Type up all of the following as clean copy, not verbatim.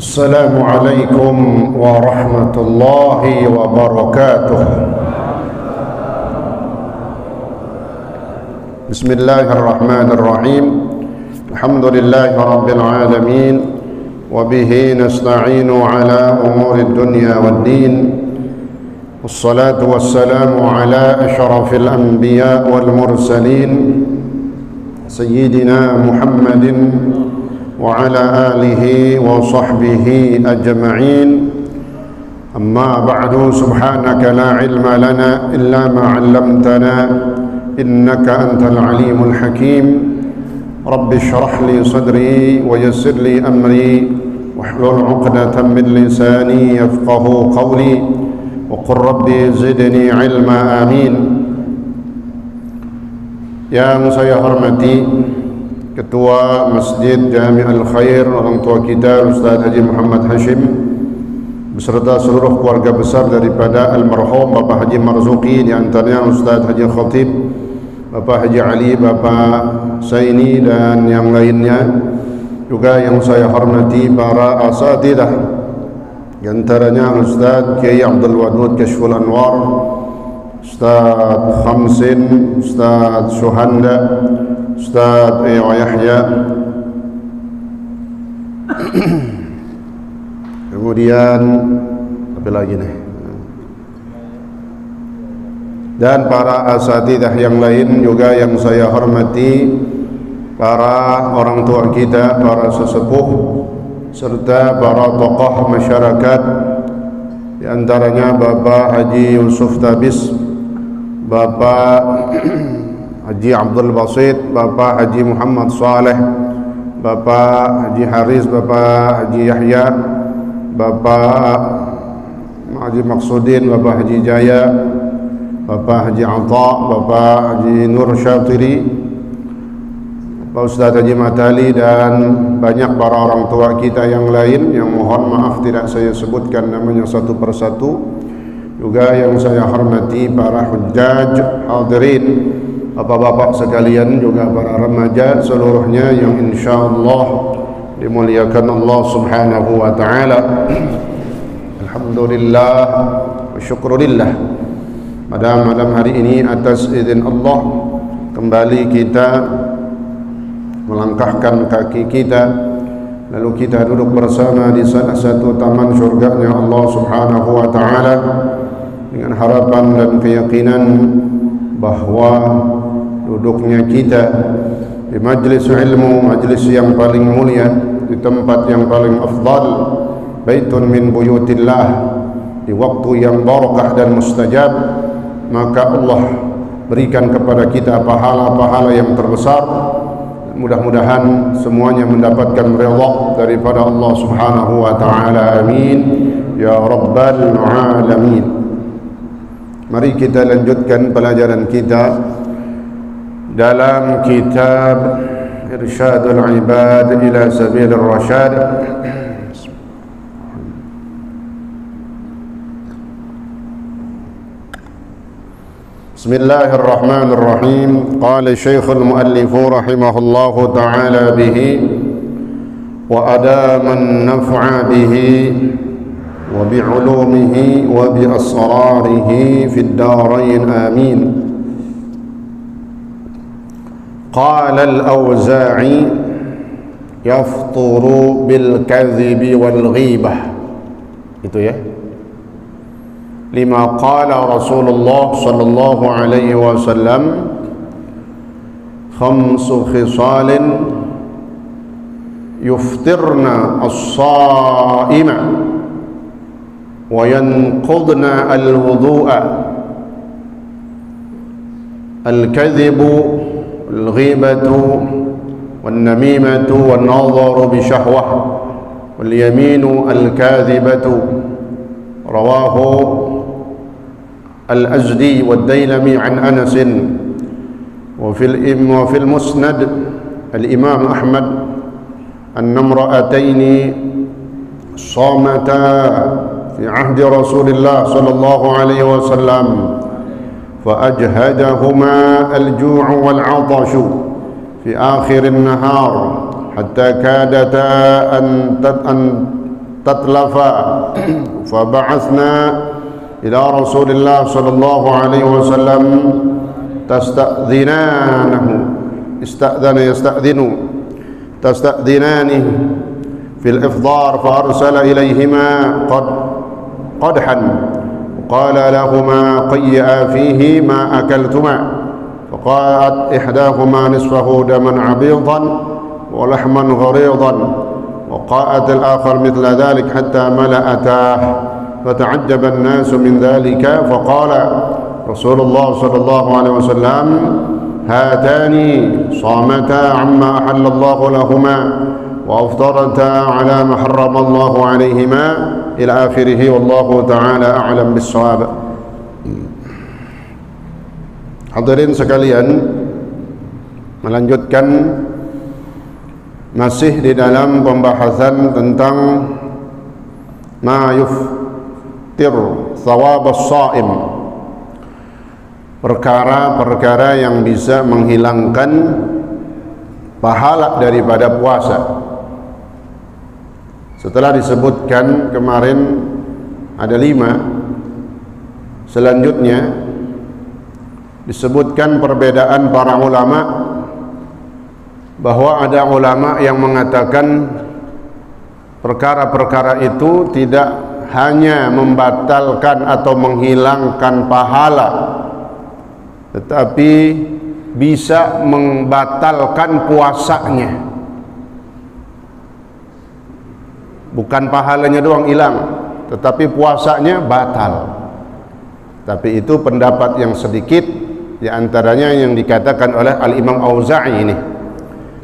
السلام عليكم ورحمة الله وبركاته. بسم الله الرحمن الرحيم. الحمد لله رب العالمين، وبه نستعين على أمور الدنيا والدين، والصلاة والسلام على أشرف الأنبياء والمرسلين سيدنا محمد وعلى آله وصحبه أجمعين. أما بعد، سبحانك لا علم لنا إلا ما علمتنا إنك أنت العليم الحكيم. رب اشرح لي صدري ويسر لي أمري واحلل عقدة من لساني يفقه قولي وقل ربي زدني علما آمين. Yang saya hormati Ketua Masjid Jami' Al-Khair, orang tua kita Ustaz Haji Muhammad Hashim, beserta seluruh keluarga besar daripada almarhum Bapak Haji Marzuki, di antaranya Ustaz Haji Khatib, Bapak Haji Ali, Bapak Saini, dan yang lainnya. Juga yang saya hormati para asatidah, di antaranya Ustaz Kiai Abdul Wadud Kashful Anwar, Ustaz Khamsin, Ustaz Suhanda, Ustaz Yahya, kemudian apa lagi nih, dan para asatidah yang lain. Juga yang saya hormati para orang tua kita, para sesepuh, serta para tokoh masyarakat, di antaranya Bapak Haji Yusuf Tabis, Bapak Haji Abdul Basit, Bapak Haji Muhammad Saleh, Bapak Haji Haris, Bapak Haji Yahya, Bapak Haji Maksudin, Bapak Haji Jaya, Bapak Haji Atta, Bapak Haji Nur Syatiri, Bapak Ustaz Haji Matali, dan banyak para orang tua kita yang lain yang mohon maaf tidak saya sebutkan namanya satu persatu. Juga yang saya hormati para hujjaj hadirin, bapak-bapak sekalian, juga para remaja seluruhnya yang insyaallah dimuliakan Allah Subhanahu wa taala. Alhamdulillah wa syukrulillah, pada malam hari ini atas izin Allah kembali kita melangkahkan kaki kita, lalu kita duduk bersama di salah satu taman surganya Allah Subhanahu wa taala, dengan harapan dan keyakinan bahwa duduknya kita di majlis ilmu, majlis yang paling mulia, di tempat yang paling afdal, baitun min buyutillah, di waktu yang barakah dan mustajab, maka Allah berikan kepada kita pahala-pahala yang terbesar. Mudah-mudahan semuanya mendapatkan ridha daripada Allah Subhanahu wa taala. Amin ya rabbal alamin. Mari kita lanjutkan pelajaran kita dalam kitab Irsyadul Ibad ila Sabilir Rasyad. Bismillahirrahmanirrahim. Qala Syekhul Muallif rahimahullahu ta'ala bihi wa adaman naf'a bihi wa bi'ulumihi wa bi asrarihi fid darain amin. Qala al-Awza'i yafturu bil kadhibi wal ghibah. Itu ya, lima qala Rasulullah sallallahu alaihi wasallam khamsu khisalin yuftirna as-sa'ima wa yanqudna al-wudu'a: al-kadhibu, al-ghibatu, wan-namimatu, wan-nadharu bi syahwah, wal-yaminu al-kadhibatu. Rawahu Al-Azdi wad-Dailami an Anas, wa fil Musnad al-Imam Ahmad anna imra'ataini صامتا في عهد رسول الله صلى الله عليه وسلم فأجهدهما الجوع والعطش في آخر النهار حتى كادتا أن استتلفا فبعثنا إلى رسول الله صلى الله عليه وسلم تستأذنانه في الإفطار فأرسل إليهما قدحا قال لهما قيئا فيه ما أكلتما فقالت إحداهما نصفه دما عبيضا ولحما غريضا وقالت الآخر مثل ذلك حتى ملأتاه فتعجب الناس من ذلك فقال رسول الله صلى الله عليه وسلم هاتان صامتا عما أحل الله لهما وأفطرتا على ما حرم الله عليهما إلى آخره والله تعالى أعلم بالصواب. Hadirin sekalian, melanjutkan masih di dalam pembahasan tentang ma yuftir thawab as-shaim, perkara-perkara yang bisa menghilangkan pahala daripada puasa. Setelah disebutkan kemarin ada 5, selanjutnya disebutkan perbedaan para ulama, bahwa ada ulama yang mengatakan perkara-perkara itu tidak hanya membatalkan atau menghilangkan pahala, tetapi bisa membatalkan puasanya. Bukan pahalanya doang hilang, tetapi puasanya batal. Tapi itu pendapat yang sedikit, di antaranya yang dikatakan oleh Al-Imam Auza'i ini.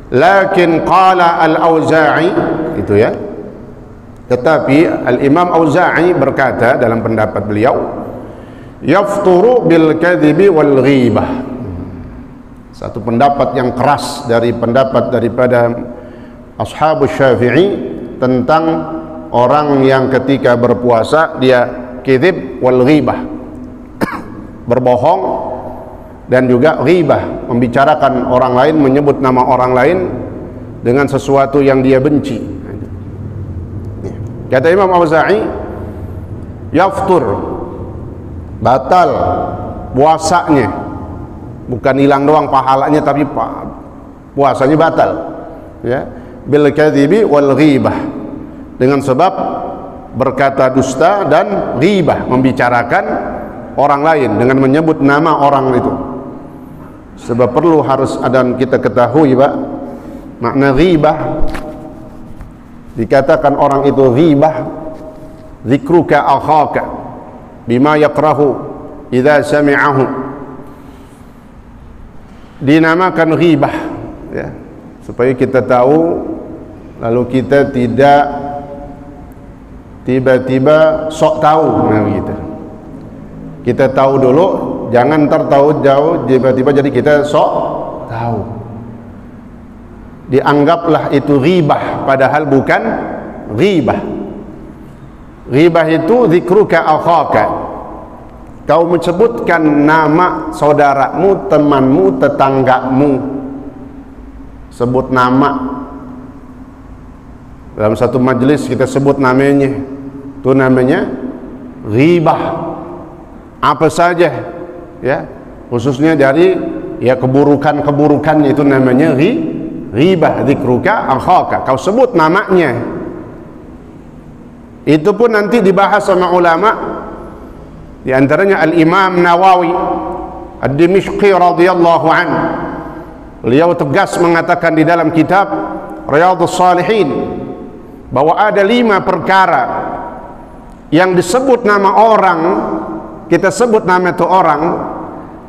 Lakin qala Al-Auza'i, itu ya. Tetapi Al-Imam Auza'i berkata dalam pendapat beliau, yafturu bil kadhibi wal ghibah. Satu pendapat yang keras dari pendapat daripada Ashabus Syafi'i tentang orang yang ketika berpuasa dia kadzib wal ghibah, berbohong dan juga ghibah, membicarakan orang lain, menyebut nama orang lain dengan sesuatu yang dia benci. Kata Imam Auza'i, yaftur, batal puasanya, bukan hilang doang pahalanya, tapi puasanya batal, ya, bil kadhibi wal ghibah, dengan sebab berkata dusta dan ghibah, membicarakan orang lain dengan menyebut nama orang itu. Sebab perlu harus ada kita ketahui, Pak, makna ghibah. Dikatakan orang itu ghibah, zikruka akhaka bima yakrahu idza sami'ahu. Dinamakan ghibah, ya, supaya kita tahu, lalu kita tidak tiba-tiba sok tahu. Nah, begitu. Kita tahu dulu, jangan tertahu jauh tiba-tiba jadi kita sok tahu. Dianggaplah itu ghibah, padahal bukan ghibah. Ghibah itu zikruka akhaka, kau menyebutkan nama saudaramu, temanmu, tetanggamu, sebut nama. Dalam satu majelis kita sebut namanya, itu namanya ghibah. Apa saja, ya, khususnya dari ya keburukan-keburukannya, itu namanya ghibah, dzikruka akhaka, kau sebut namanya. Itu pun nanti dibahas sama ulama, di antaranya Al-Imam Nawawi Ad-Dimishqi radhiyallahu anhu. Beliau tegas mengatakan di dalam kitab Riyadhus Shalihin bahwa ada 5 perkara yang disebut nama orang, kita sebut nama itu orang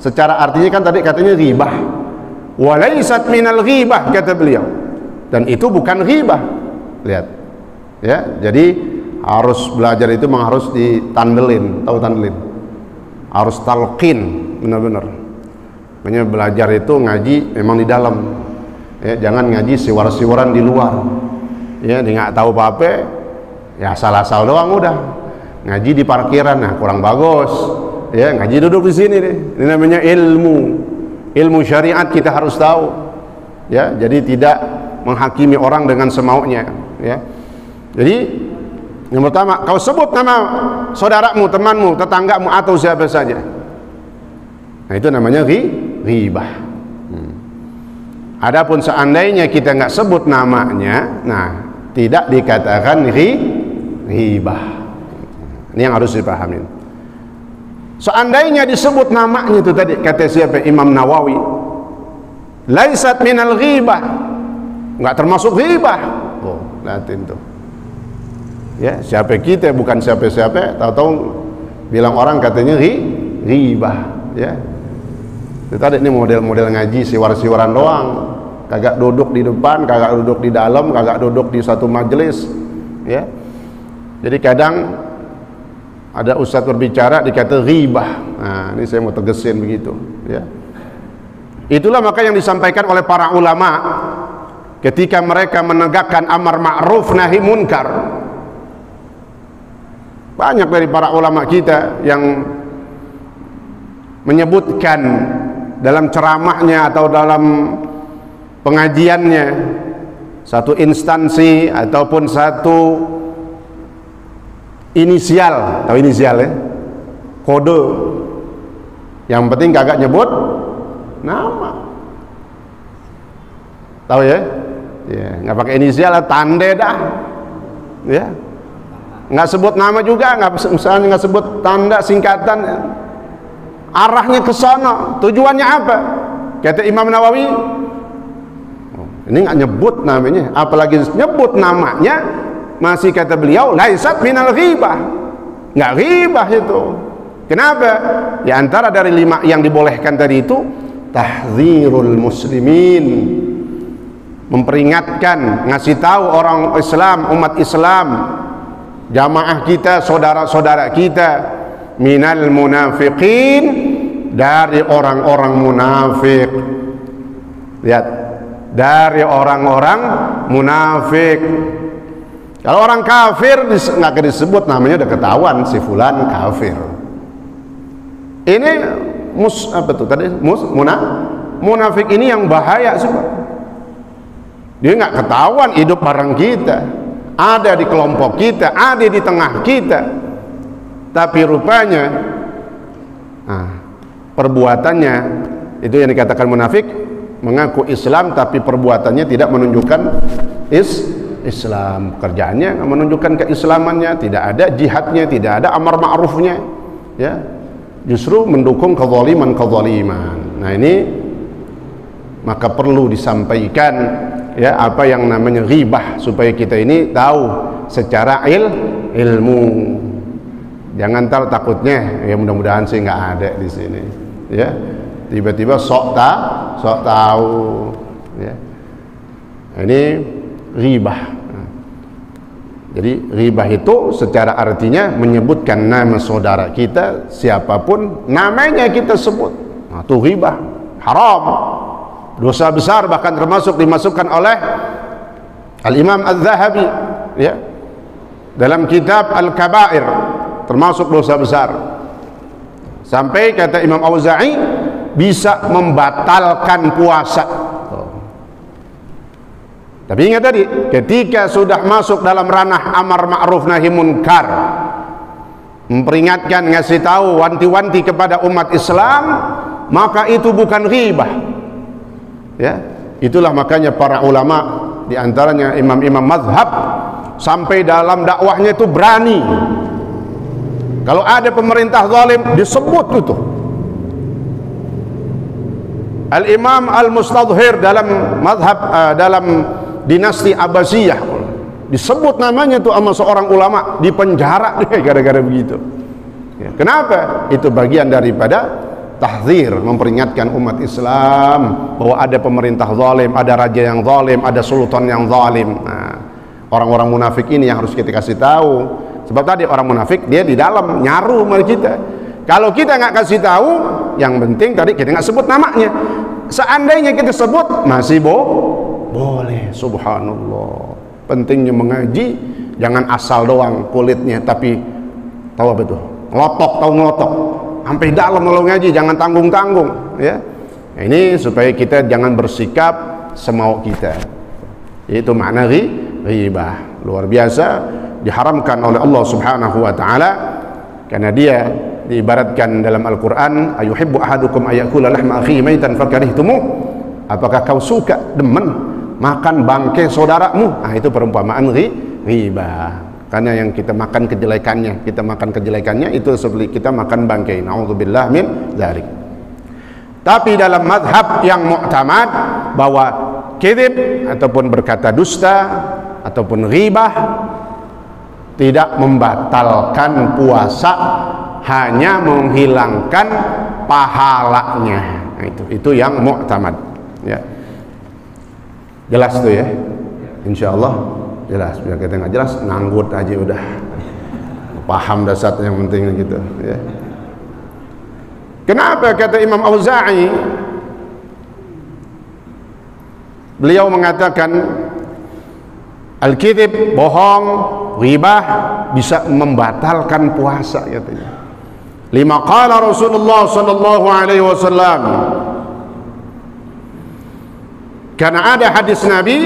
secara artinya kan tadi katanya ghibah, walaysat minal ghibah, kata beliau, dan itu bukan ghibah. Lihat ya, jadi harus belajar itu memang harus ditandelin, tahu tandelin, harus talqin, benar-benar. Makanya belajar itu ngaji memang di dalam, ya, jangan ngaji siwar-siwaran di luar, ya, dia nggak tahu apa-apa, ya asal-asal doang udah. Ngaji di parkiran, nah kurang bagus, ya, ngaji duduk di sini deh. Ini namanya ilmu syariat, kita harus tahu, ya, jadi tidak menghakimi orang dengan semaunya, ya. Jadi Yang pertama, kau sebut nama saudaramu, temanmu, tetanggamu atau siapa saja. Nah, itu namanya ghibah. Adapun seandainya kita nggak sebut namanya, nah tidak dikatakan ghibah. Ini yang harus dipahami. Seandainya disebut namanya itu tadi, kata siapa? Imam Nawawi, laisat minal ghibah, nggak termasuk ghibah. Oh, lihatin tuh. Ya, siapa kita, bukan siapa-siapa, tahu-tahu bilang orang katanya ghibah, ya. Itu tadi ini model-model ngaji siwar-siwaran doang, kagak duduk di depan, kagak duduk di dalam, kagak duduk di satu majelis, ya. Jadi kadang ada ustadz berbicara dikata ghibah. Nah, ini saya mau tegesin begitu, ya. Itulah maka yang disampaikan oleh para ulama ketika mereka menegakkan amar ma'ruf nahi munkar. Banyak dari para ulama kita yang menyebutkan dalam ceramahnya atau dalam pengajiannya satu instansi ataupun satu inisial, tahu inisial ya, kode, yang penting kagak nyebut nama, tahu ya, ya nggak pakai inisial, tanda dah, ya. Nggak sebut nama juga, misalnya nggak sebut tanda singkatan, arahnya ke sana, tujuannya apa? Kata Imam Nawawi, ini nggak nyebut namanya, apalagi nyebut namanya, masih kata beliau, laisat minal ghibah, nggak ghibah itu. Kenapa? Di antara dari 5 yang dibolehkan tadi itu, tahdzirul muslimin, memperingatkan, ngasih tahu orang Islam, umat Islam, jamaah kita, saudara-saudara kita, minal munafiqin, dari orang-orang munafik. Lihat, dari orang-orang munafik. Kalau orang kafir nggak disebut namanya, udah ketahuan si fulan kafir. Ini apa tuh tadi? Munafik ini yang bahaya sih, Pak. Dia nggak ketahuan hidup bareng kita, ada di kelompok kita, ada di tengah kita, tapi rupanya perbuatannya itu yang dikatakan munafik, mengaku Islam tapi perbuatannya tidak menunjukkan Islam, kerjaannya menunjukkan keislamannya, tidak ada jihadnya, tidak ada amar ma'rufnya, ya, justru mendukung kezaliman. Nah, ini maka perlu disampaikan, ya, apa yang namanya ghibah, supaya kita ini tahu secara ilmu. Jangan takutnya, ya mudah-mudahan sih nggak ada di sini, ya, tiba-tiba sok tahu, ya. Ini ghibah. Jadi ghibah itu secara artinya menyebutkan nama saudara kita, siapapun namanya kita sebut. Nah, itu ghibah, haram, dosa besar, bahkan termasuk dimasukkan oleh Al-Imam Al-Zahabi, ya, dalam kitab Al-Kabair, termasuk dosa besar. Sampai kata Imam Auza'i bisa membatalkan puasa. Tapi ingat tadi, ketika sudah masuk dalam ranah amar ma'ruf nahi munkar, memperingatkan, ngasih tahu, wanti-wanti kepada umat Islam, maka itu bukan ghibah. Ya, itulah makanya para ulama, diantaranya imam-imam mazhab, sampai dalam dakwahnya itu berani. Kalau ada pemerintah zalim disebut itu. Al-Imam Al-Mustadhhir dalam mazhab dalam dinasti Abbasiyah disebut namanya tuh sama seorang ulama, dipenjara dia gara-gara begitu. Ya, kenapa? Itu bagian daripada tahdzir, memperingatkan umat Islam bahwa ada pemerintah zalim, ada raja yang zalim, ada sultan yang zalim. Nah, orang-orang munafik ini yang harus kita kasih tahu. Sebab tadi orang munafik dia di dalam nyaru sama kita. Kalau kita nggak kasih tahu, yang penting tadi kita nggak sebut namanya. Seandainya kita sebut masih boleh. Subhanallah. Pentingnya mengaji, jangan asal doang kulitnya, tapi tahu apa itu? Ngelotok, tahu ngelotok. Sampai dalam kalau ngaji, jangan tanggung-tanggung, ya. Nah, ini supaya kita jangan bersikap semau kita. Itu makna ghibah. Luar biasa diharamkan oleh Allah Subhanahu wa taala, karena dia diibaratkan dalam Al-Qur'an, ayuhibbu ahadukum ayakula lahma akhihi maitan fakarihtumuh, apakah kau suka demen makan bangkai saudaramu? Nah, itu perumpamaan riba. Karena yang kita makan kejelekannya itu seperti kita makan bangkai. Nauzubillah min dzalik. Tapi dalam mazhab yang mu'tamad bahwa kadzib ataupun berkata dusta ataupun ghibah tidak membatalkan puasa, hanya menghilangkan pahalanya. Nah, itu yang mu'tamad, ya. Jelas tuh ya, insyaallah jelas. Biar kita nggak jelas, nganggut aja udah, paham dasarnya yang penting gitu ya. Kenapa kata Imam Auza'i, beliau mengatakan al-kadzib, bohong, ghibah bisa membatalkan puasa katanya. Lima qala Rasulullah sallallahu alaihi wasallam, karena ada hadis Nabi.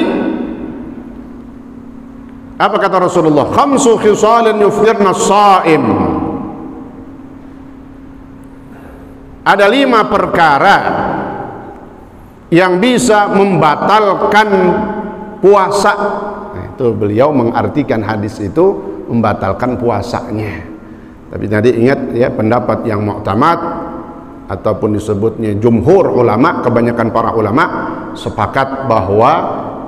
Apa kata Rasulullah? Khamsu khisalin yuftirna as-shaim. Ada 5 perkara yang bisa membatalkan puasa. Nah, itu beliau mengartikan hadis itu membatalkan puasanya. Tapi tadi ingat ya, pendapat yang mu'tamad ataupun disebutnya jumhur ulama, kebanyakan para ulama sepakat bahwa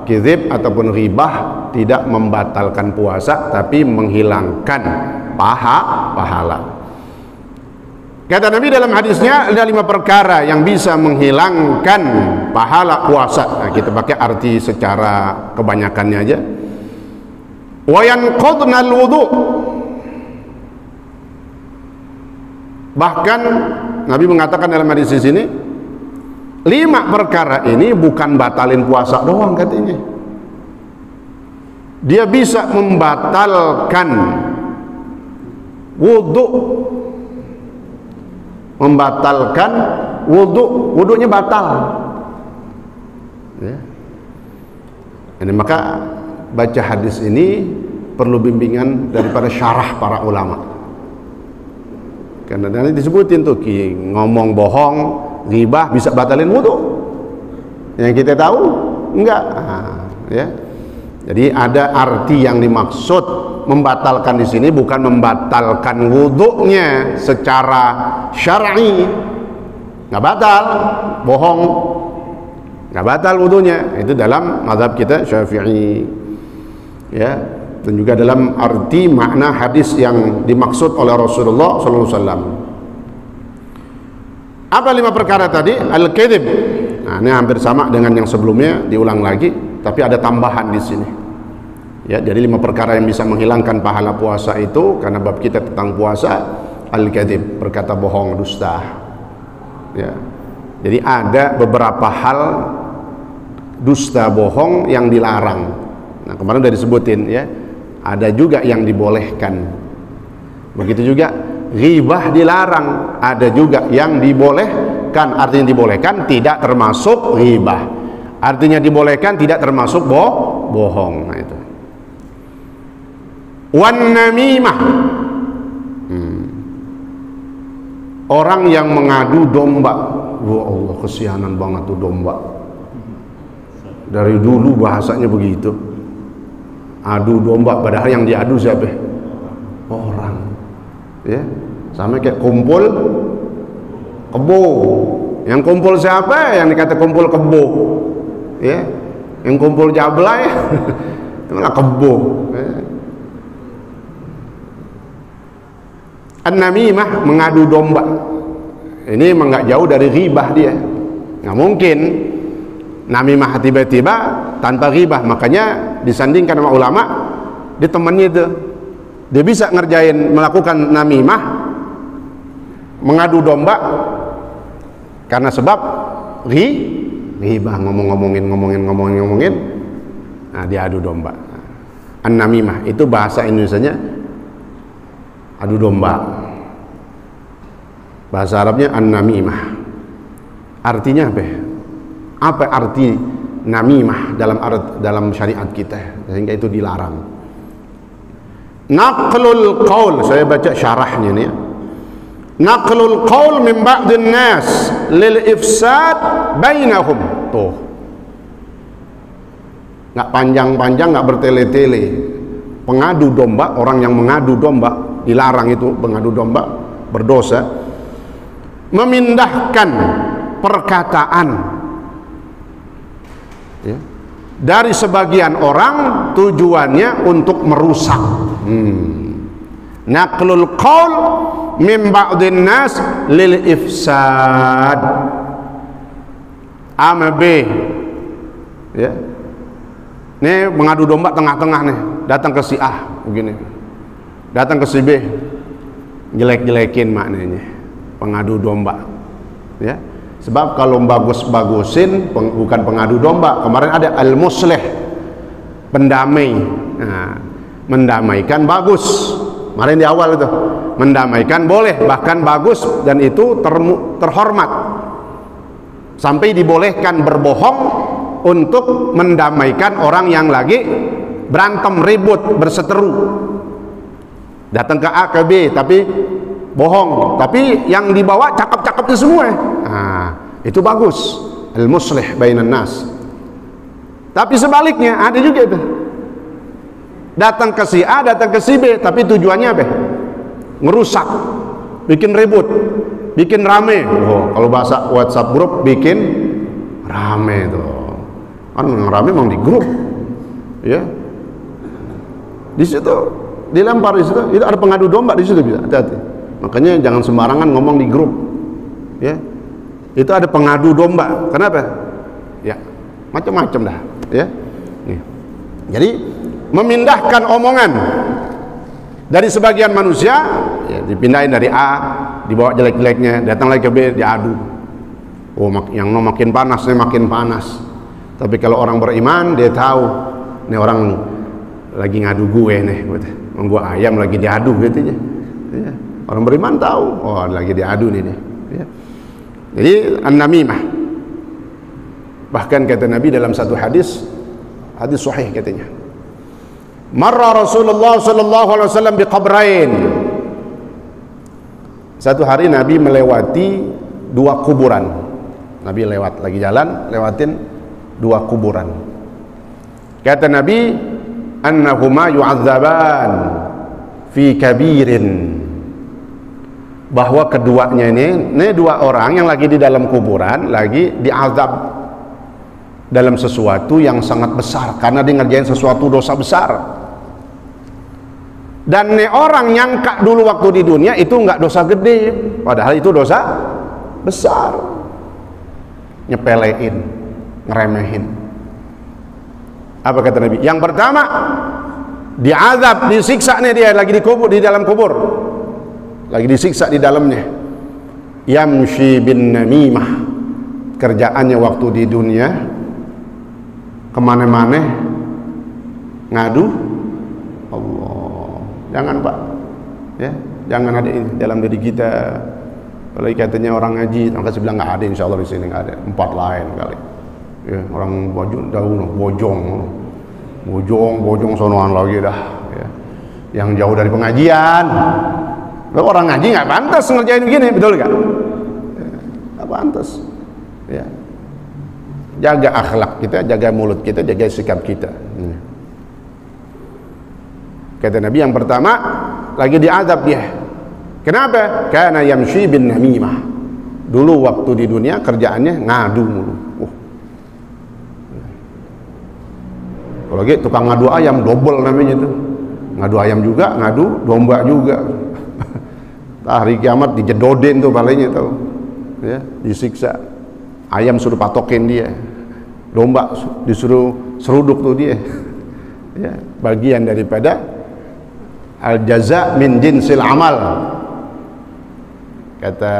kadzib ataupun ghibah tidak membatalkan puasa, tapi menghilangkan pahala. Kata Nabi dalam hadisnya, ada 5 perkara yang bisa menghilangkan pahala puasa. Nah, kita pakai arti secara kebanyakannya aja. Wa yanqudnal wudu. Bahkan Nabi mengatakan dalam hadis di sini, 5 perkara ini bukan batalin puasa doang katanya. Dia bisa membatalkan wudu, wudunya batal. Ya. Ini maka baca hadis ini perlu bimbingan daripada syarah para ulama. Karena nanti disebutin tuh ngomong bohong, ghibah bisa batalin wudu. Yang kita tahu enggak. Ya. Jadi ada arti yang dimaksud membatalkan di sini bukan membatalkan wudunya secara syar'i. Enggak batal, bohong. Enggak batal wudunya. Itu dalam mazhab kita Syafi'i. Ya, dan juga dalam arti makna hadis yang dimaksud oleh Rasulullah sallallahu alaihi wasallam. Apa 5 perkara tadi? Al-kadzib. Nah, ini hampir sama dengan yang sebelumnya, diulang lagi, tapi ada tambahan di sini. Ya, jadi 5 perkara yang bisa menghilangkan pahala puasa itu, karena bab kita tentang puasa, al-kadzib, berkata bohong, dusta. Ya. Jadi ada beberapa hal dusta bohong yang dilarang. Nah, kemarin udah disebutin ya. Ada juga yang dibolehkan. Begitu juga ghibah dilarang, ada juga yang dibolehkan. Artinya dibolehkan tidak termasuk ghibah, artinya dibolehkan tidak termasuk bohong. Nah, itu wan namimah, orang yang mengadu domba. Wah, Allah, kesianan banget tuh domba. Dari dulu bahasanya begitu, adu domba, padahal yang diadu siapa? Orang. Ya, sama kayak kumpul kebo. Yang kumpul siapa? Yang dikata kumpul kebo. Ya, yang kumpul jablay itu malah kebo. Ya. An-namimah, mengadu domba. Ini memang nggak jauh dari ghibah dia. Nggak mungkin namimah tiba-tiba tanpa ghibah. Makanya disandingkan sama ulama, dia temannya itu. Dia bisa ngerjain, melakukan namimah, mengadu domba, karena sebab ghibah, ngomongin, nah dia adu domba. An-namimah itu bahasa Indonesianya adu domba, bahasa Arabnya an-namimah. Artinya apa? Apa arti namimah dalam syariat kita, sehingga itu dilarang? Naqlul qaul, saya baca syarahnya nih ya. Naqlul qaul min ba'din nas lil ifsad bainahum. Tuh, nggak panjang-panjang, nggak bertele-tele. Pengadu domba, orang yang mengadu domba dilarang, itu pengadu domba berdosa. Memindahkan perkataan ya, dari sebagian orang tujuannya untuk merusak. Naqlul qaul min ba'din nas lil ifsad. A sama B ya, ini mengadu domba tengah-tengah nih, datang ke si A begini, datang ke si B, jelek-jelekin maknanya pengadu domba ya. Sebab kalau bagus-bagusin bukan pengadu domba. Kemarin ada al-muslih, pendamai. Nah, mendamaikan bagus. Kemarin di awal itu, mendamaikan boleh, bahkan bagus, dan itu terhormat. Sampai dibolehkan berbohong untuk mendamaikan orang yang lagi berantem, ribut, berseteru. Datang ke A ke B tapi bohong, tapi yang dibawa cakep-cakepnya semua. Nah, itu bagus, al-muslih bainan nas. Tapi sebaliknya ada juga itu, datang ke si A, datang ke si B, tapi tujuannya apa? Ngerusak, bikin ribut, bikin rame. Oh, kalau bahasa WhatsApp grup, bikin rame tuh. Kan yang rame memang di grup ya. Di situ dilempar, di situ itu ada pengadu domba, di situ bisa hati-hati. Makanya jangan sembarangan ngomong di grup ya. Itu ada pengadu domba. Kenapa? Ya, macam-macam dah ya. Nih. Jadi memindahkan omongan dari sebagian manusia ya, dipindahin dari A, dibawa jelek-jeleknya, datang lagi ke B, diadu. Oh, yang makin panas, makin panas. Tapi kalau orang beriman, dia tahu nih orang lagi ngadu gue nih, gue ayam lagi diadu gitu ya. Ya. Orang beriman tahu, oh lagi diadu nih dia. Ya. Jadi an-namimah. Bahkan kata Nabi dalam satu hadis sahih katanya, marra Rasulullah sallallahu alaihi wasallam biqabrain. Satu hari Nabi melewati dua kuburan. Nabi lewat, lagi jalan, lewatin dua kuburan. Kata Nabi, annahuma yu'adzaban fi kabirin. Bahwa keduanya ini dua orang yang lagi di dalam kuburan, lagi diazab dalam sesuatu yang sangat besar, karena dia ngerjain sesuatu dosa besar. Dan nih orang nyangka dulu waktu di dunia itu nggak dosa gede, padahal itu dosa besar. Nyepelein, ngeremehin. Apa kata Nabi? Yang pertama, diazab, disiksa nih dia lagi di dalam kubur, lagi disiksa di dalamnya. Yamshi bin namimah, kerjaannya waktu di dunia kemana-mana ngadu. Allah, jangan Pak ya, jangan ada ini dalam diri kita. Kalau katanya orang ngaji, angkat bilang nggak ada, insya Allah di sini nggak ada, tempat lain kali ya. Orang bojong sonoan lagi dah ya, yang jauh dari pengajian. Orang ngaji nggak pantas ngerjain begini, betul nggak? Nggak pantas ya. Jaga akhlak kita, jaga mulut kita, jaga sikap kita. Kata Nabi yang pertama lagi diazab dia. Kenapa? Karena yamshi bin namimah. Dulu waktu di dunia kerjaannya ngadu mulu. Kalau lagi tukang ngadu ayam, double namanya itu. Ngadu ayam juga, ngadu domba juga. Hari kiamat dijedodin tuh palingnya tuh. Ya, disiksa. Ayam suruh patokin dia, domba disuruh seruduk tuh dia. Ya, bagian daripada al jaza min jinsil amal. Kata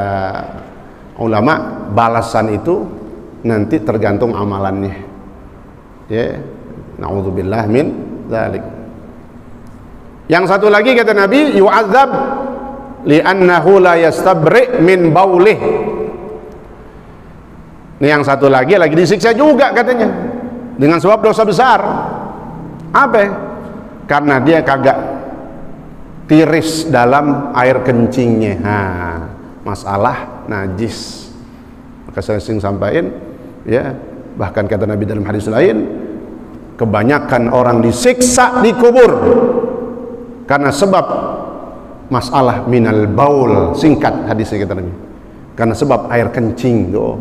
ulama, balasan itu nanti tergantung amalannya. Ya, na'udzubillah min dzalik. Yang satu lagi kata Nabi, yu'adzab li'annahu la yastabri min baulih. Ini yang satu lagi disiksa juga katanya dengan sebab dosa besar. Apa? Karena dia kagak tiris dalam air kencingnya. Masalah najis. Maka saya sering sampaikan, ya, bahkan kata Nabi dalam hadis lain, kebanyakan orang disiksa di kubur karena sebab masalah minal baul. Singkat hadisnya kata Nabi, karena sebab air kencing tuh,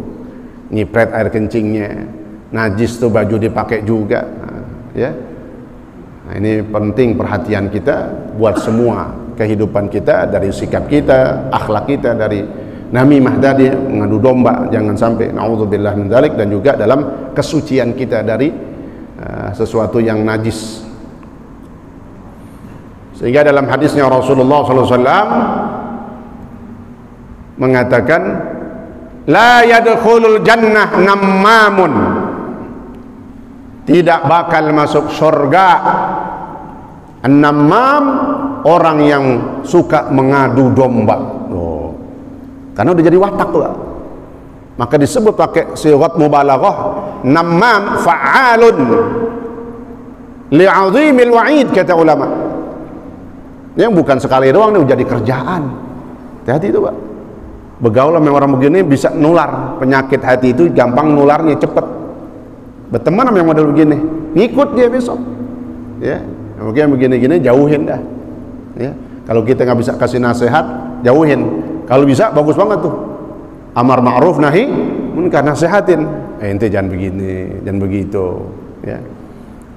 nyipret air kencingnya, najis tuh baju dipakai juga. Ya, nah, ini penting perhatian kita buat semua kehidupan kita, dari sikap kita, akhlak kita, dari namimah tadi, mengadu domba, jangan sampai, naudzubillah min dzalik, dan juga dalam kesucian kita dari sesuatu yang najis. Sehingga dalam hadisnya Rasulullah SAW mengatakan, la yadkhulul jannah nammamun, tidak bakal masuk surga an-nammam, orang yang suka mengadu domba. Karena udah jadi watak tuh, maka disebut pakai sigat mubalaghah, nammam fa'alun li'azimil wa'id, kata ulama. Yang bukan sekali doang, ini jadi kerjaan. Hati-hati itu, Pak. Bergaul sama orang begini bisa nular penyakit hati itu, gampang nularnya, cepet. Berteman sama yang model begini, ngikut dia besok. Ya, mungkin begini-gini jauhin dah. Ya, kalau kita nggak bisa kasih nasihat, jauhin. Kalau bisa, bagus banget tuh, amar ma'ruf nahi munkar, nasihatin. Ente jangan begini, jangan begitu. Ya,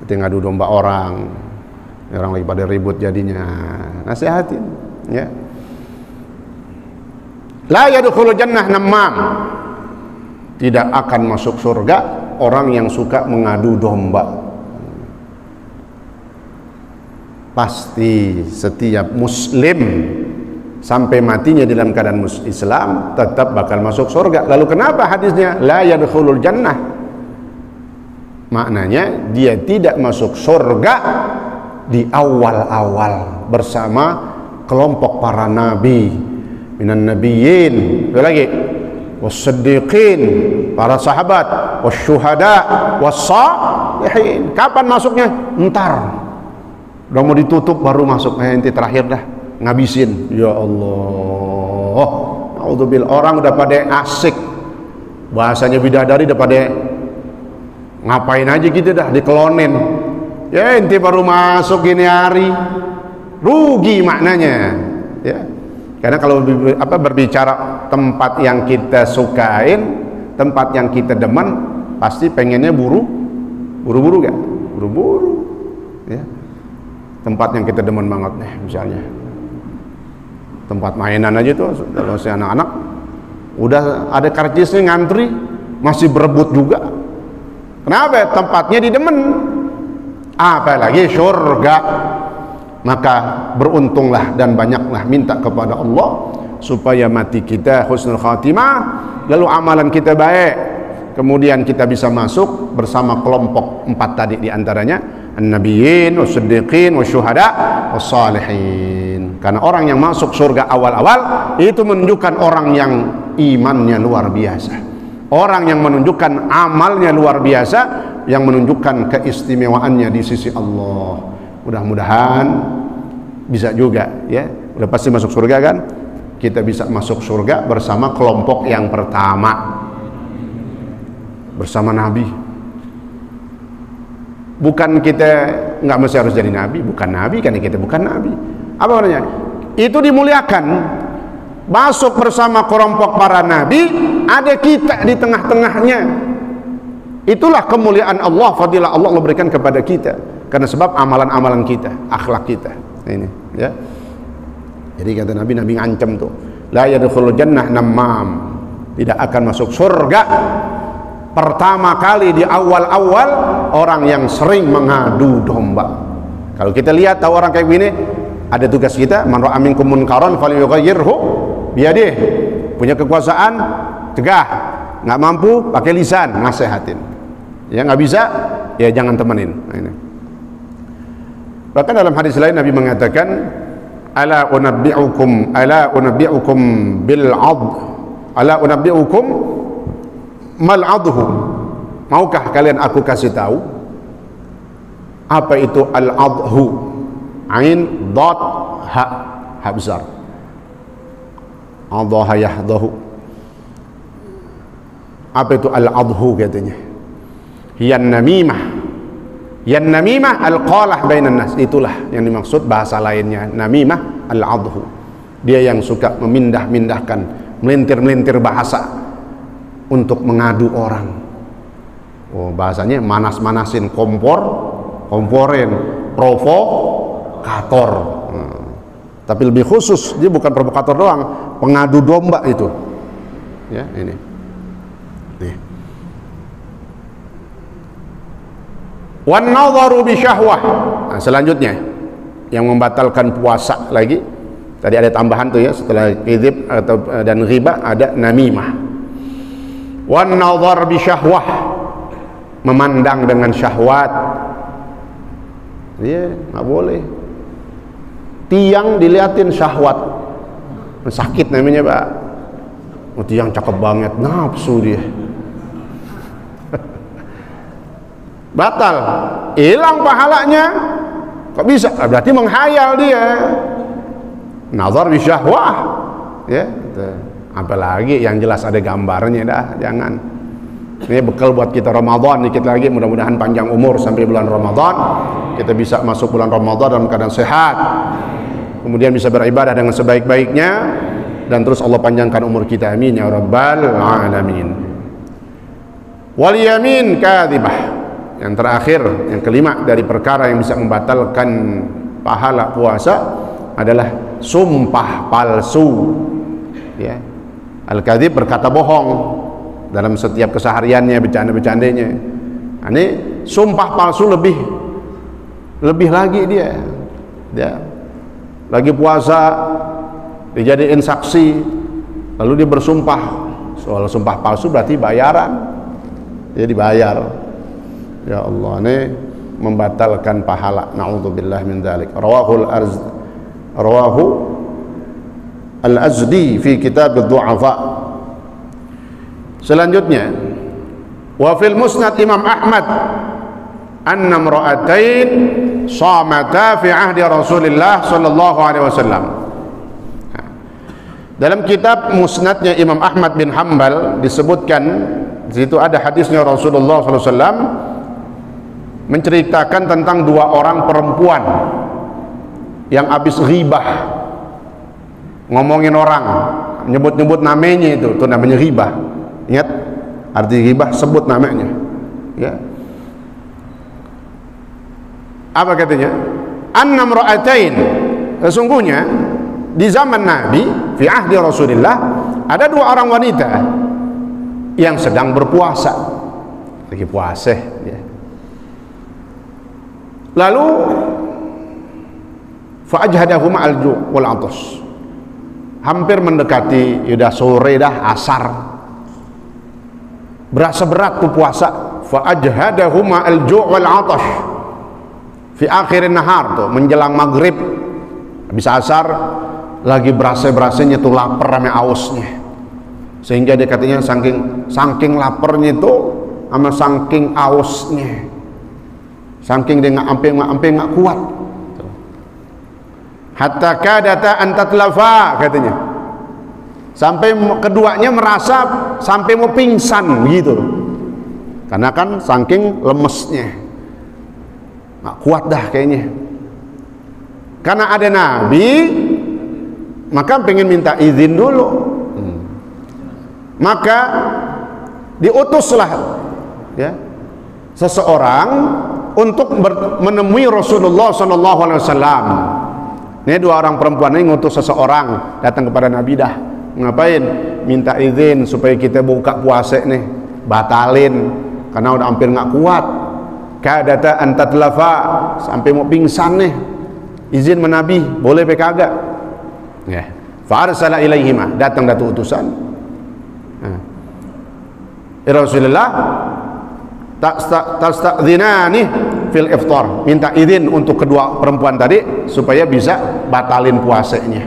ente ngadu domba orang lagi pada ribut jadinya, nasihatin. Ya, la yadkhulul jannah nammam, tidak akan masuk surga orang yang suka mengadu domba. Pasti setiap muslim sampai matinya dalam keadaan Islam tetap bakal masuk surga. Lalu kenapa hadisnya la yadkhulul jannah? Maknanya dia tidak masuk surga di awal-awal bersama kelompok para nabi, minan nabiyyin, lagi was-siddiqin, para sahabat, was-syuhada, was-shalihin. Kapan masuknya? Ntar udah mau ditutup baru masuk. Nanti terakhir dah, ngabisin. Ya Allah, naudzubillah, orang udah pada asik, bahasanya bidadari, udah pada ngapain aja gitu dah, dikelonin. Ya, ente baru masuk gini hari, rugi maknanya. Ya, karena kalau berbicara tempat yang kita sukain, tempat yang kita demen, pasti pengennya buru-buru gak? Buru-buru. Ya, tempat yang kita demen banget nih, misalnya tempat mainan aja tuh, kalau si anak-anak udah ada karcisnya ngantri, masih berebut juga. Kenapa? Tempatnya didemen, apalagi surga. Maka beruntunglah dan banyaklah minta kepada Allah supaya mati kita husnul khatimah, lalu amalan kita baik, kemudian kita bisa masuk bersama kelompok 4 tadi, diantaranya an-nabiyyin, was-siddiqin, was-syuhada, was-shalihin. Karena orang yang masuk surga awal-awal itu menunjukkan orang yang imannya luar biasa, orang yang menunjukkan amalnya luar biasa, yang menunjukkan keistimewaannya di sisi Allah. Mudah-mudahan bisa juga, ya, udah pasti masuk surga kan, kita bisa masuk surga bersama kelompok yang pertama, bersama Nabi. Bukan kita nggak mesti harus jadi Nabi, bukan Nabi, karena kita bukan Nabi. Apa namanya? Itu dimuliakan, masuk bersama kelompok para Nabi, ada kita di tengah-tengahnya. Itulah kemuliaan Allah, fadilah Allah berikan kepada kita karena sebab amalan-amalan kita, akhlak kita. Ini, ya. Jadi kata Nabi ngancam tuh, la yadkhulul jannah nammam, tidak akan masuk surga pertama kali di awal-awal orang yang sering mengadu domba. Kalau kita lihat tahu orang kayak gini, ada tugas kita, man ra'a minkum munkaran falyughayyirhu biyadihi. Punya kekuasaan, cegah. Nggak mampu, pakai lisan, nasihatin. Ya nggak bisa, ya jangan temenin. Nah, ini. Bahkan dalam hadis lain Nabi mengatakan, ala unabbi'ukum bil 'adh, ala unabbi'ukum mal 'adhu. Maukah kalian aku kasih tahu apa itu al-'adhu? Ain, dot, ha besar. Adhaha yahdahu. Apa itu al-adhu katanya? Yan namimah. Yan namimah al-qalah bainan nas. Itulah yang dimaksud bahasa lainnya. Namimah al-adhu. Dia yang suka memindah-mindahkan, melintir-melintir bahasa untuk mengadu orang. Oh, bahasanya manas-manasin, komporin, provokator. Tapi lebih khusus, dia bukan provokator doang, pengadu domba itu. Ya, ini. Nih. Wan nadharu bi syahwah. Nah, selanjutnya yang membatalkan puasa lagi. Tadi ada tambahan tuh ya, setelah kadzib atau dan ghibah ada namimah. Wan nadhar bi syahwah, memandang dengan syahwat. Iya, nggak boleh. Tiang diliatin syahwat, sakit namanya Pak. Oh, tiang cakep banget, nafsu dia. Batal, hilang pahalanya. Kok bisa? Berarti menghayal dia. Nazar bi syahwah, ya. Apalagi yang jelas ada gambarnya, dah jangan. Ini bekal buat kita Ramadan dikit lagi, mudah-mudahan panjang umur sampai bulan Ramadan. Kita bisa masuk bulan Ramadan dalam keadaan sehat, kemudian bisa beribadah dengan sebaik-baiknya, dan terus Allah panjangkan umur kita, amin ya rabbal alamin. Wal yamin kadzibah, yang terakhir, yang kelima dari perkara yang bisa membatalkan pahala puasa adalah sumpah palsu. Ya, al-kadzib berkata bohong dalam setiap kesehariannya, bercanda-bercandanya. Ini sumpah palsu lebih lagi dia. Lagi puasa dijadiin saksi, lalu dia bersumpah. Soal sumpah palsu berarti bayaran, dia dibayar. Ya Allah, ini membatalkan pahala. Na'udzubillah min dzalik. Rawahu al-Azdi fi kitab ad-du'afa. Selanjutnya, wa fil musnad Imam Ahmad anna imra'atain shamata fi ahdi Rasulillah sallallahu alaihi wasallam. Dalam kitab musnadnya Imam Ahmad bin Hanbal disebutkan, di situ ada hadisnya Rasulullah sallallahu alaihi wasallam menceritakan tentang dua orang perempuan yang habis ghibah, ngomongin orang, nyebut-nyebut namanya, itu namanya ghibah. Ingat arti ghibah, sebut namanya. Ya. Apa katanya? Annam ra'atain, sesungguhnya di zaman Nabi, fi ahdi Rasulillah, ada dua orang wanita yang sedang berpuasa, lagi puasa. Ya. Lalu fa'ajhadahuma al-ju' wal 'atas. Hampir mendekati, udah sore dah, asar. Berasa berat tuh puasa. Fa'ajhadahuma al-ju' wal 'atas. Fi akhirin nahar tuh, menjelang maghrib, habis asar, lagi berasa-berasanya tuh lapar sama ausnya. Sehingga dia katanya saking laparnya itu sama saking ausnya, saking dia nggak kuat. Hatta kadata antatlafa katanya, sampai keduanya merasa sampai mau pingsan gitu, karena kan saking lemesnya, nggak kuat dah kayaknya. Karena ada Nabi, maka pengen minta izin dulu. Maka diutuslah ya seseorang untuk menemui Rasulullah SAW. Ini dua orang perempuan ini ngutus seseorang datang kepada Nabi, dah ngapain? Minta izin supaya kita buka puasa nih, batalin karena udah hampir nggak kuat. Kadata antatlafa, sampai mau pingsan nih, izin menabi, boleh pe kagak? Ya, fa arsala ilaihima, datang datu utusan. Rasulullah tasta'dzinani fil iftar, minta izin untuk kedua perempuan tadi supaya bisa batalin puasanya.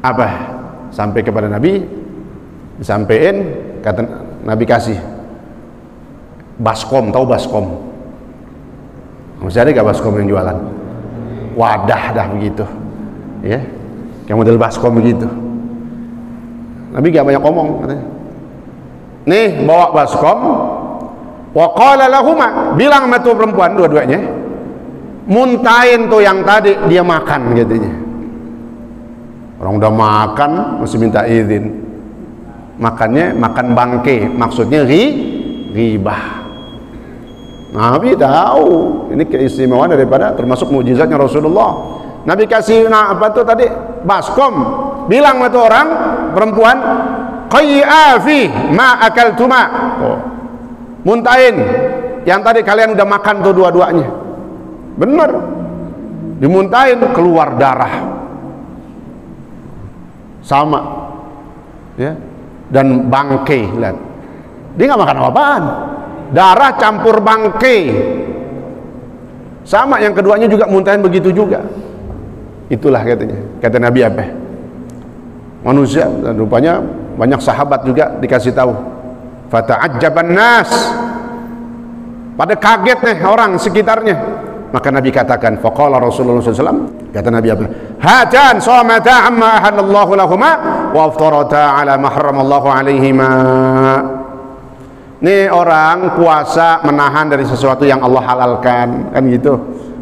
Apa? Sampai kepada Nabi, disampaikan, kata Nabi kasih baskom, tahu baskom? Masih ada gak baskom yang jualan? Wadah dah begitu, ya, yang model baskom begitu. Nabi gak banyak ngomong katanya. Nih bawa baskom, wa qala lahuma, bilang sama tuh perempuan dua-duanya, muntahin tuh yang tadi dia makan katanya. Orang udah makan masih minta izin. Makannya makan bangke, maksudnya ribah. Nabi tahu ini keistimewaan daripada termasuk mukjizatnya Rasulullah. Nabi kasih apa tuh tadi baskom, bilang sama tuh orang perempuan, qayyafi ma akaltuma, muntahin yang tadi kalian udah makan tuh dua-duanya. Bener, dimuntahin keluar darah sama, ya, dan bangke. Lihat, dia nggak makan apa-apaan, darah campur bangke. Sama yang keduanya juga muntahin begitu juga. Itulah katanya, kata Nabi apa? Manusia, dan rupanya banyak sahabat juga dikasih tahu. Fata'ajjaban nas, pada kaget nih orang sekitarnya. Maka Nabi katakan, faqala Rasulullah SAW, kata Nabi apa? Hatan somata amma ahallallahu lahuma wa aftarata ala mahramallahu alaihima. Ini orang puasa menahan dari sesuatu yang Allah halalkan, kan gitu.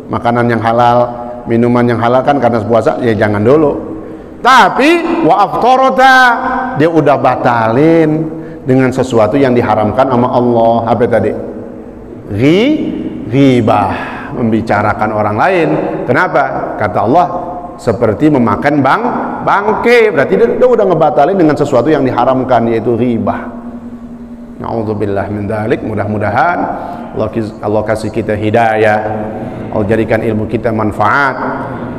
Makanan yang halal, minuman yang halal kan karena puasa, ya jangan dulu. Tapi wa aftarata, dia udah batalin dengan sesuatu yang diharamkan sama Allah. Apa tadi? Ghibah, membicarakan orang lain. Kenapa? Kata Allah, seperti memakan bangke. Berarti dia udah ngebatalin dengan sesuatu yang diharamkan, yaitu ghibah. Na'udzubillah min dzalik. Mudah-mudahan Allah kasih kita hidayah, Allah jadikan ilmu kita manfaat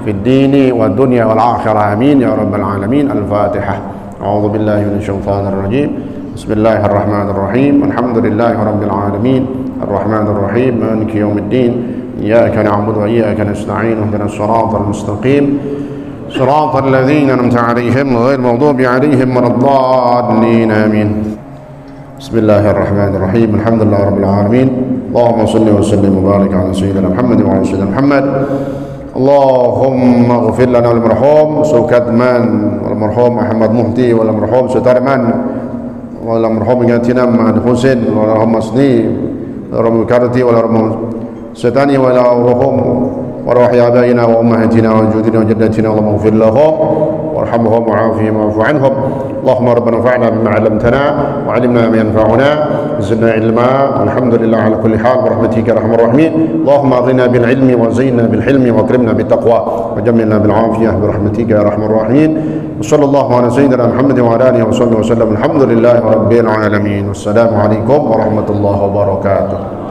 fid dini wa dunya wal akhirah. Amin ya rabbal alamin. Al-Fatihah. A'udzubillahi minasyaitonir rajim. Bismillahirrahmanirrahim. Alhamdulillahi rabbil alamin. Ar-Rahmanir Rahim. Maliki yaumiddin. Iyyaka na'budu wa iyyaka nasta'in. Ihdinas siratal mustaqim. Siratal ladzina an'amta 'alaihim ghairil maghdubi 'alaihim waladdallin. Amin. Bismillahirrahmanirrahim. Alhamdulillahi rabbil alamin. Allahumma shalli wa sallim wa barik ala sayyidina Muhammad wa ala sayyidina Muhammad. Allahumma ighfir lana wal marhum Sukadman wal marhum Ahmad Muhti wal marhum Sutarman wal marhum Yatina Ma'ad Husain wal marhum Masni wal marhum Karti wal marhum Sutani wal marhum وارحم آبائنا وأمهاتنا وجدودنا وجداتنا اللهم اغفر لهم وارحمهم وعافهم واعف عنهم اللهم ربنا انفعنا بما علمتنا وعلمنا ما ينفعنا وزدنا علما والحمد لله على كل حال برحمتك يا ارحم الراحمين اللهم اغننا بالعلم وزينا بالحلم واكرمنا بالتقوى وجملنا بالعافية برحمتك يا ارحم الراحمين وصلى الله على سيدنا محمد وعلى آله وصحبه وسلم الحمد لله رب العالمين والسلام عليكم ورحمة الله وبركاته.